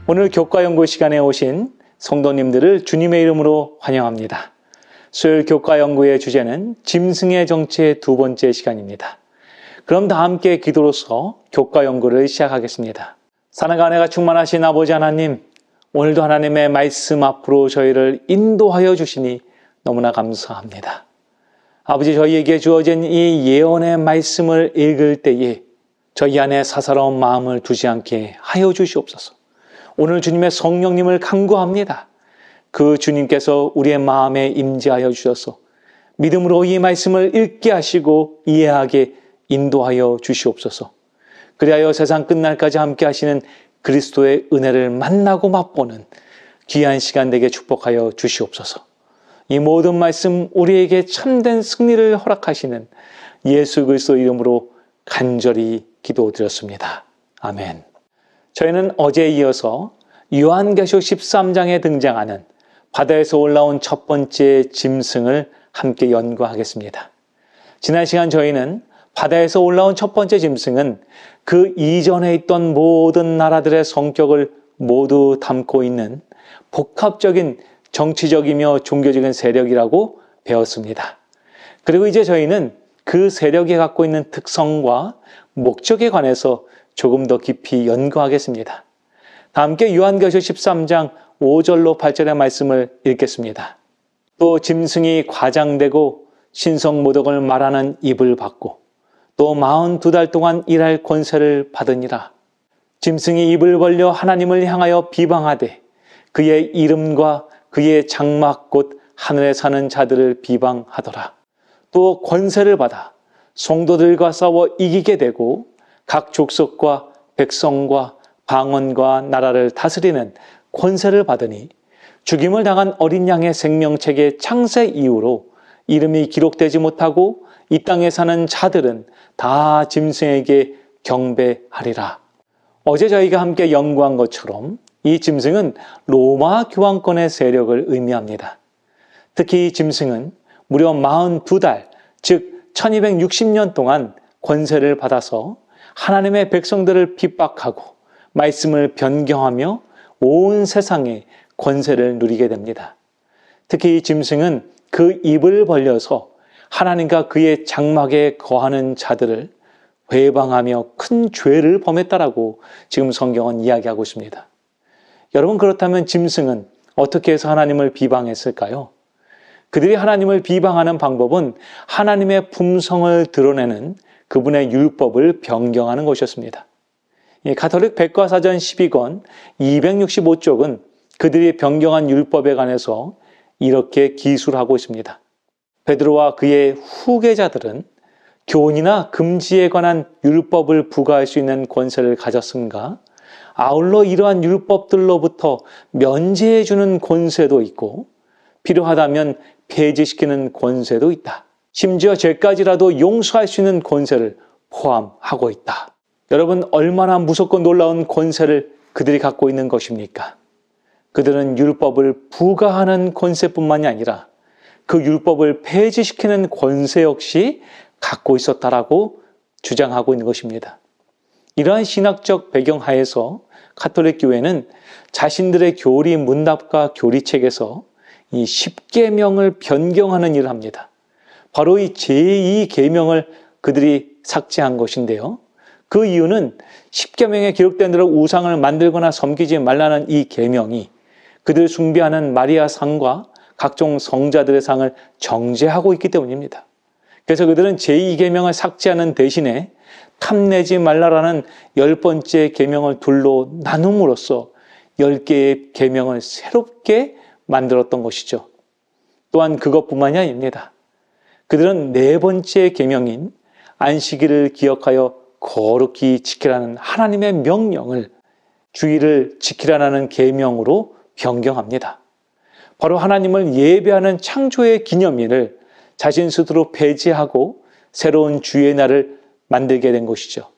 오늘 교과 연구 시간에 오신 성도님들을 주님의 이름으로 환영합니다. 수요일 교과 연구의 주제는 짐승의 정체의 두 번째 시간입니다. 그럼 다 함께 기도로서 교과 연구를 시작하겠습니다. 사랑과 은혜가 충만하신 아버지 하나님, 오늘도 하나님의 말씀 앞으로 저희를 인도하여 주시니 너무나 감사합니다. 아버지, 저희에게 주어진 이 예언의 말씀을 읽을 때에 저희 안에 사사로운 마음을 두지 않게 하여 주시옵소서. 오늘 주님의 성령님을 간구합니다. 그 주님께서 우리의 마음에 임재하여 주셔서 믿음으로 이 말씀을 읽게 하시고 이해하게 인도하여 주시옵소서. 그리하여 세상 끝날까지 함께 하시는 그리스도의 은혜를 만나고 맛보는 귀한 시간 되게 축복하여 주시옵소서. 이 모든 말씀 우리에게 참된 승리를 허락하시는 예수 그리스도 이름으로 간절히 기도드렸습니다. 아멘. 저희는 어제에 이어서 요한계시록 13장에 등장하는 바다에서 올라온 첫 번째 짐승을 함께 연구하겠습니다. 지난 시간 저희는 바다에서 올라온 첫 번째 짐승은 그 이전에 있던 모든 나라들의 성격을 모두 담고 있는 복합적인 정치적이며 종교적인 세력이라고 배웠습니다. 그리고 이제 저희는 그 세력이 갖고 있는 특성과 목적에 관해서 조금 더 깊이 연구하겠습니다. 다 함께 요한계시록 13장 5절로 8절의 말씀을 읽겠습니다. 또 짐승이 과장되고 신성모독을 말하는 입을 받고 또 42달 동안 일할 권세를 받으니라. 짐승이 입을 벌려 하나님을 향하여 비방하되 그의 이름과 그의 장막 곧 하늘에 사는 자들을 비방하더라. 또 권세를 받아 성도들과 싸워 이기게 되고 각 족속과 백성과 방언과 나라를 다스리는 권세를 받으니 죽임을 당한 어린 양의 생명책의 창세 이후로 이름이 기록되지 못하고 이 땅에 사는 자들은 다 짐승에게 경배하리라. 어제 저희가 함께 연구한 것처럼 이 짐승은 로마 교황권의 세력을 의미합니다. 특히 이 짐승은 무려 42달, 즉 1260년 동안 권세를 받아서 하나님의 백성들을 핍박하고 말씀을 변경하며 온 세상에 권세를 누리게 됩니다. 특히 이 짐승은 그 입을 벌려서 하나님과 그의 장막에 거하는 자들을 회방하며 큰 죄를 범했다라고 지금 성경은 이야기하고 있습니다. 여러분, 그렇다면 짐승은 어떻게 해서 하나님을 비방했을까요? 그들이 하나님을 비방하는 방법은 하나님의 품성을 드러내는 그분의 율법을 변경하는 것이었습니다. 가톨릭 백과사전 12권 265쪽은 그들이 변경한 율법에 관해서 이렇게 기술하고 있습니다. 베드로와 그의 후계자들은 교훈이나 금지에 관한 율법을 부과할 수 있는 권세를 가졌음과 아울러 이러한 율법들로부터 면제해주는 권세도 있고 필요하다면 폐지시키는 권세도 있다. 심지어 죄까지라도 용서할 수 있는 권세를 포함하고 있다. 여러분, 얼마나 무섭고 놀라운 권세를 그들이 갖고 있는 것입니까? 그들은 율법을 부과하는 권세뿐만이 아니라 그 율법을 폐지시키는 권세 역시 갖고 있었다라고 주장하고 있는 것입니다. 이러한 신학적 배경 하에서 가톨릭 교회는 자신들의 교리 문답과 교리책에서 이 10계명을 변경하는 일을 합니다. 바로 이 제2계명을 그들이 삭제한 것인데요. 그 이유는 10계명에 기록된 대로 우상을 만들거나 섬기지 말라는 이 계명이 그들 숭배하는 마리아 상과 각종 성자들의 상을 정죄하고 있기 때문입니다. 그래서 그들은 제2계명을 삭제하는 대신에 탐내지 말라라는 10번째 계명을 둘로 나눔으로써 10개의 계명을 새롭게 만들었던 것이죠. 또한 그것뿐만이 아닙니다. 그들은 4번째 계명인 안식일을 기억하여 거룩히 지키라는 하나님의 명령을 주일을 지키라는 계명으로 변경합니다. 바로 하나님을 예배하는 창조의 기념일을 자신 스스로 폐지하고 새로운 주의 날을 만들게 된 것이죠.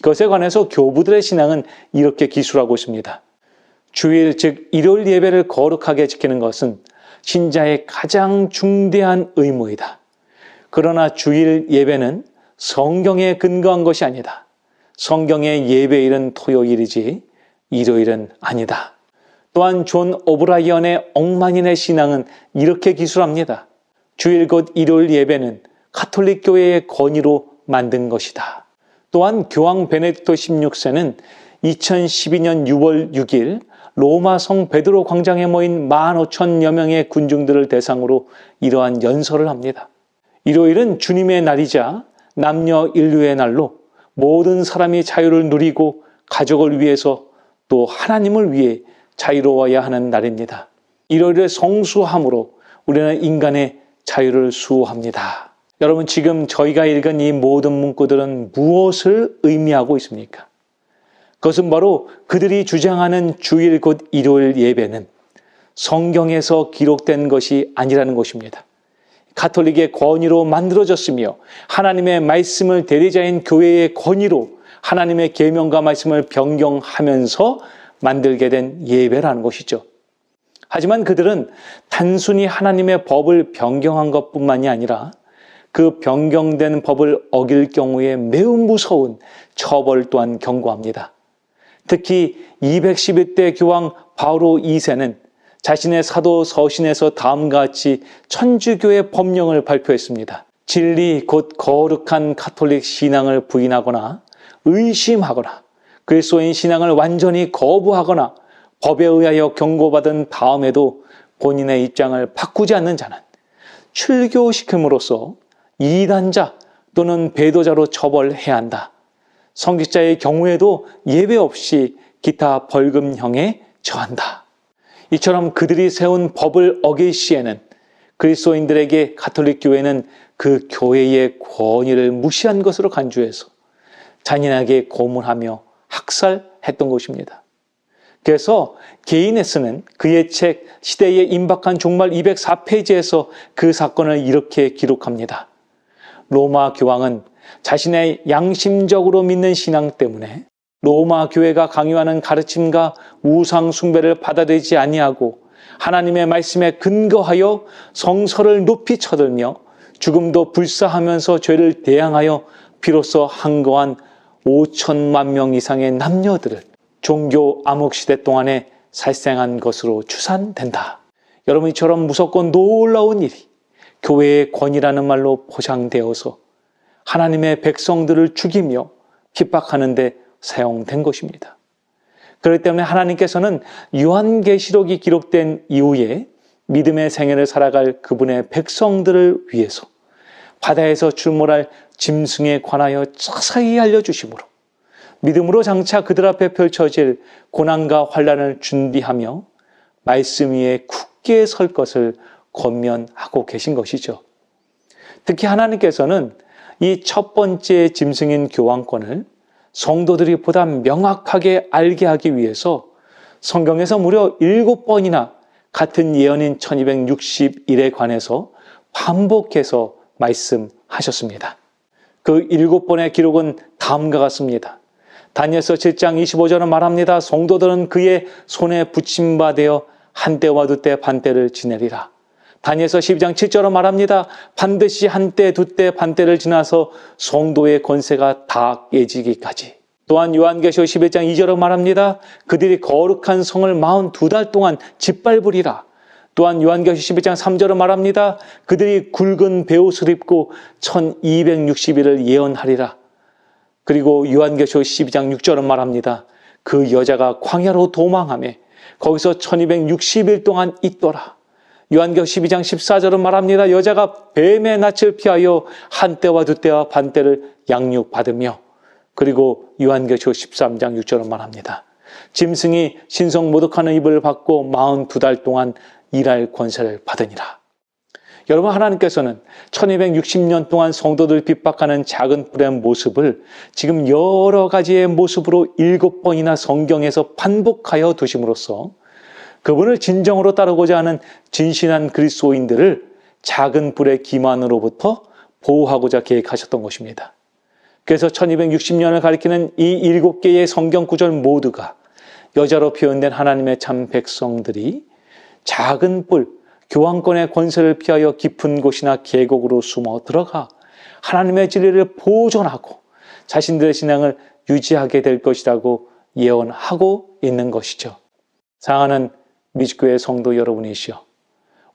그것에 관해서 교부들의 신앙은 이렇게 기술하고 있습니다. 주일, 즉 일요일 예배를 거룩하게 지키는 것은 신자의 가장 중대한 의무이다. 그러나 주일 예배는 성경에 근거한 것이 아니다. 성경의 예배일은 토요일이지 일요일은 아니다. 또한 존 오브라이언의 억만인의 신앙은 이렇게 기술합니다. 주일 곧 일요일 예배는 가톨릭 교회의 권위로 만든 것이다. 또한 교황 베네딕토 16세는 2012년 6월 6일 로마 성 베드로 광장에 모인 15,000여 명의 군중들을 대상으로 이러한 연설을 합니다. 일요일은 주님의 날이자 남녀 인류의 날로 모든 사람이 자유를 누리고 가족을 위해서 또 하나님을 위해 자유로워야 하는 날입니다. 일요일을 성수함으로 우리는 인간의 자유를 수호합니다. 여러분, 지금 저희가 읽은 이 모든 문구들은 무엇을 의미하고 있습니까? 그것은 바로 그들이 주장하는 주일 곧 일요일 예배는 성경에서 기록된 것이 아니라는 것입니다. 가톨릭의 권위로 만들어졌으며 하나님의 말씀을 대리자인 교회의 권위로 하나님의 계명과 말씀을 변경하면서 만들게 된 예배라는 것이죠. 하지만 그들은 단순히 하나님의 법을 변경한 것뿐만이 아니라 그 변경된 법을 어길 경우에 매우 무서운 처벌 또한 경고합니다. 특히 211대 교황 바오로 2세는 자신의 사도 서신에서 다음과 같이 천주교의 법령을 발표했습니다. 진리 곧 거룩한 가톨릭 신앙을 부인하거나 의심하거나 그리스도인 신앙을 완전히 거부하거나 법에 의하여 경고받은 다음에도 본인의 입장을 바꾸지 않는 자는 출교시킴으로써 이단자 또는 배도자로 처벌해야 한다. 성직자의 경우에도 예외 없이 기타 벌금형에 처한다. 이처럼 그들이 세운 법을 어길 시에는 그리스도인들에게 가톨릭 교회는 그 교회의 권위를 무시한 것으로 간주해서 잔인하게 고문하며 학살했던 것입니다. 그래서 게이네스는 그의 책 시대의 임박한 종말 204페이지에서 그 사건을 이렇게 기록합니다. 로마 교황은 자신의 양심적으로 믿는 신앙 때문에 로마 교회가 강요하는 가르침과 우상 숭배를 받아들이지 아니하고 하나님의 말씀에 근거하여 성서를 높이 쳐들며 죽음도 불사하면서 죄를 대항하여 비로소 항거한 5천만 명 이상의 남녀들을 종교 암흑 시대 동안에 살생한 것으로 추산된다. 여러분, 이처럼 무섭고 놀라운 일이 교회의 권위라는 말로 포장되어서 하나님의 백성들을 죽이며 핍박하는 데 사용된 것입니다. 그렇기 때문에 하나님께서는 요한계시록이 기록된 이후에 믿음의 생애를 살아갈 그분의 백성들을 위해서 바다에서 출몰할 짐승에 관하여 자세히 알려주심으로 믿음으로 장차 그들 앞에 펼쳐질 고난과 환난을 준비하며 말씀 위에 굳게 설 것을 권면하고 계신 것이죠. 특히 하나님께서는 이 첫 번째 짐승인 교황권을 성도들이 보다 명확하게 알게 하기 위해서 성경에서 무려 7번이나 같은 예언인 1261에 관해서 반복해서 말씀하셨습니다. 그 7번의 기록은 다음과 같습니다. 다니엘서 7장 25절은 말합니다. 성도들은 그의 손에 붙임바 되어 한때와 두때 반때를 지내리라. 다니엘서 12장 7절은 말합니다. 반드시 한때 두때 반때를 지나서 성도의 권세가 다 깨지기까지. 또한 요한계시록 11장 2절은 말합니다. 그들이 거룩한 성을 42달 동안 짓밟으리라. 또한 요한계시록 11장 3절은 말합니다. 그들이 굵은 베옷을 입고 1260일을 예언하리라. 그리고 요한계시록 12장 6절은 말합니다. 그 여자가 광야로 도망하며 거기서 1260일 동안 있더라. 요한계시록 12장 14절은 말합니다. 여자가 뱀의 낯을 피하여 한때와 두때와 반때를 양육받으며, 그리고 요한계시록 13장 6절은 말합니다. 짐승이 신성 모독하는 입을 받고 42달 동안 일할 권세를 받으니라. 여러분, 하나님께서는 1260년 동안 성도들 핍박하는 작은 뿔의 모습을 지금 여러 가지의 모습으로 7번이나 성경에서 반복하여 두심으로써 그분을 진정으로 따르고자 하는 진실한 그리스도인들을 작은 뿔의 기만으로부터 보호하고자 계획하셨던 것입니다. 그래서 1260년을 가리키는 이 7개의 성경 구절 모두가 여자로 표현된 하나님의 참 백성들이 작은 뿔, 교황권의 권세를 피하여 깊은 곳이나 계곡으로 숨어 들어가 하나님의 진리를 보존하고 자신들의 신앙을 유지하게 될 것이라고 예언하고 있는 것이죠. 사랑하는 미주교회 성도 여러분이시여,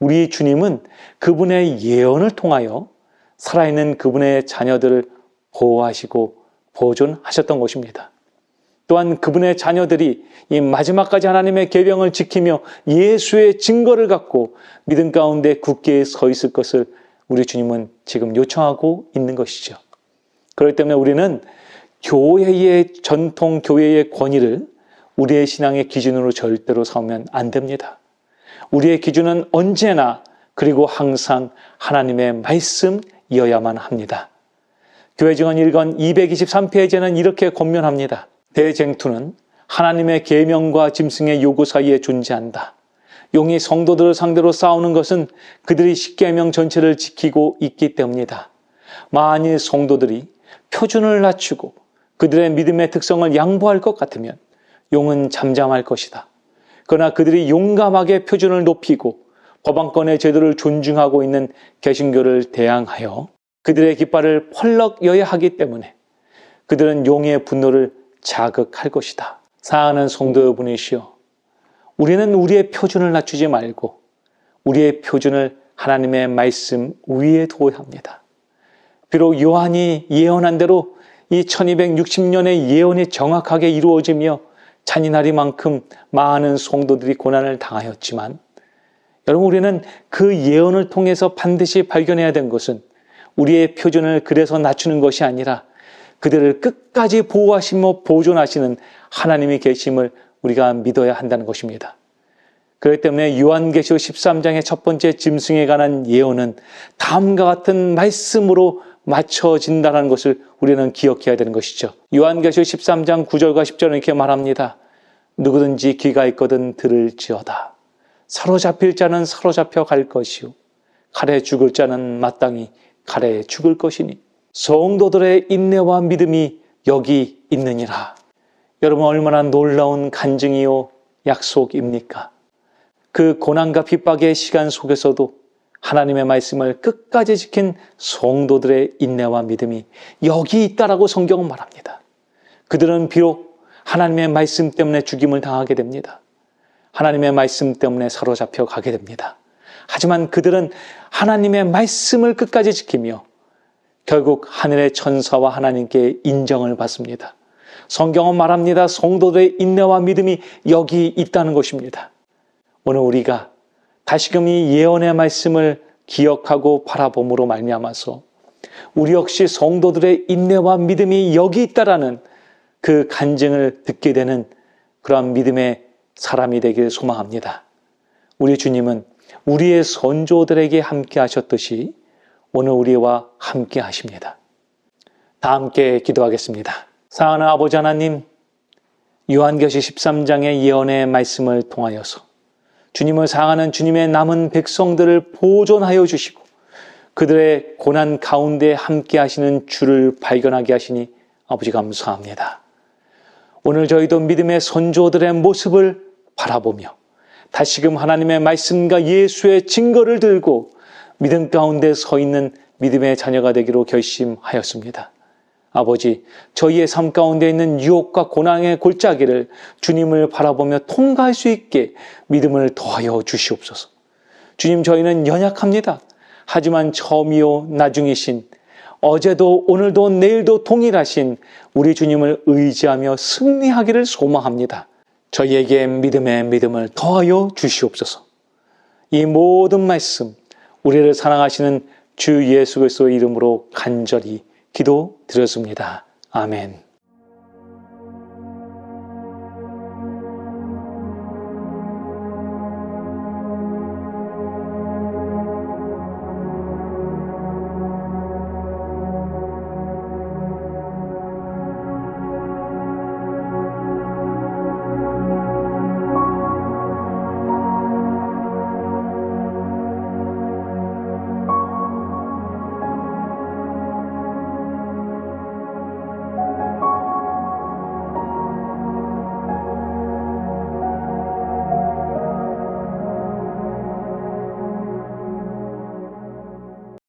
우리 주님은 그분의 예언을 통하여 살아있는 그분의 자녀들을 보호하시고 보존하셨던 것입니다. 또한 그분의 자녀들이 이 마지막까지 하나님의 계명을 지키며 예수의 증거를 갖고 믿음 가운데 굳게 서 있을 것을 우리 주님은 지금 요청하고 있는 것이죠. 그렇기 때문에 우리는 교회의 전통, 교회의 권위를 우리의 신앙의 기준으로 절대로 삼으면 안 됩니다. 우리의 기준은 언제나 그리고 항상 하나님의 말씀이어야만 합니다. 교회증언 1권 223페이지에는 이렇게 권면합니다. 대쟁투는 하나님의 계명과 짐승의 요구 사이에 존재한다. 용이 성도들을 상대로 싸우는 것은 그들이 십계명 전체를 지키고 있기 때문이다. 만일 성도들이 표준을 낮추고 그들의 믿음의 특성을 양보할 것 같으면 용은 잠잠할 것이다. 그러나 그들이 용감하게 표준을 높이고 법안권의 제도를 존중하고 있는 개신교를 대항하여 그들의 깃발을 펄럭 여야 하기 때문에 그들은 용의 분노를 자극할 것이다. 사랑하는 성도 여러분이시여, 우리는 우리의 표준을 낮추지 말고 우리의 표준을 하나님의 말씀 위에 둬야 합니다. 비록 요한이 예언한 대로 이 1260년의 예언이 정확하게 이루어지며 잔인하리만큼 많은 성도들이 고난을 당하였지만, 여러분, 우리는 그 예언을 통해서 반드시 발견해야 된 것은 우리의 표준을 그래서 낮추는 것이 아니라 그들을 끝까지 보호하시며 보존하시는 하나님이 계심을 우리가 믿어야 한다는 것입니다. 그렇기 때문에 요한계시록 13장의 첫 번째 짐승에 관한 예언은 다음과 같은 말씀으로 맞춰진다는 것을 우리는 기억해야 되는 것이죠. 요한계시록 13장 9절과 10절은 이렇게 말합니다. 누구든지 귀가 있거든 들을지어다. 사로잡힐 자는 사로잡혀 갈 것이요 칼에 죽을 자는 마땅히 칼에 죽을 것이니 성도들의 인내와 믿음이 여기 있느니라. 여러분, 얼마나 놀라운 간증이요 약속입니까? 그 고난과 핍박의 시간 속에서도 하나님의 말씀을 끝까지 지킨 성도들의 인내와 믿음이 여기 있다라고 성경은 말합니다. 그들은 비록 하나님의 말씀 때문에 죽임을 당하게 됩니다. 하나님의 말씀 때문에 사로잡혀 가게 됩니다. 하지만 그들은 하나님의 말씀을 끝까지 지키며 결국 하늘의 천사와 하나님께 인정을 받습니다. 성경은 말합니다. 성도들의 인내와 믿음이 여기 있다는 것입니다. 오늘 우리가 다시금 이 예언의 말씀을 기억하고 바라봄으로 말미암아서 우리 역시 성도들의 인내와 믿음이 여기 있다라는 그 간증을 듣게 되는 그러한 믿음의 사람이 되길 소망합니다. 우리 주님은 우리의 선조들에게 함께 하셨듯이 오늘 우리와 함께 하십니다. 다 함께 기도하겠습니다. 사랑하는 아버지 하나님, 요한계시 13장의 예언의 말씀을 통하여서 주님을 사랑하는 주님의 남은 백성들을 보존하여 주시고 그들의 고난 가운데 함께 하시는 주를 발견하게 하시니 아버지 감사합니다. 오늘 저희도 믿음의 선조들의 모습을 바라보며 다시금 하나님의 말씀과 예수의 증거를 들고 믿음 가운데 서 있는 믿음의 자녀가 되기로 결심하였습니다. 아버지, 저희의 삶 가운데 있는 유혹과 고난의 골짜기를 주님을 바라보며 통과할 수 있게 믿음을 더하여 주시옵소서. 주님, 저희는 연약합니다. 하지만 처음이요 나중이신 어제도 오늘도 내일도 동일하신 우리 주님을 의지하며 승리하기를 소망합니다. 저희에게 믿음의 믿음을 더하여 주시옵소서. 이 모든 말씀 우리를 사랑하시는 주 예수 그리스도의 이름으로 간절히 기도드렸습니다. 아멘.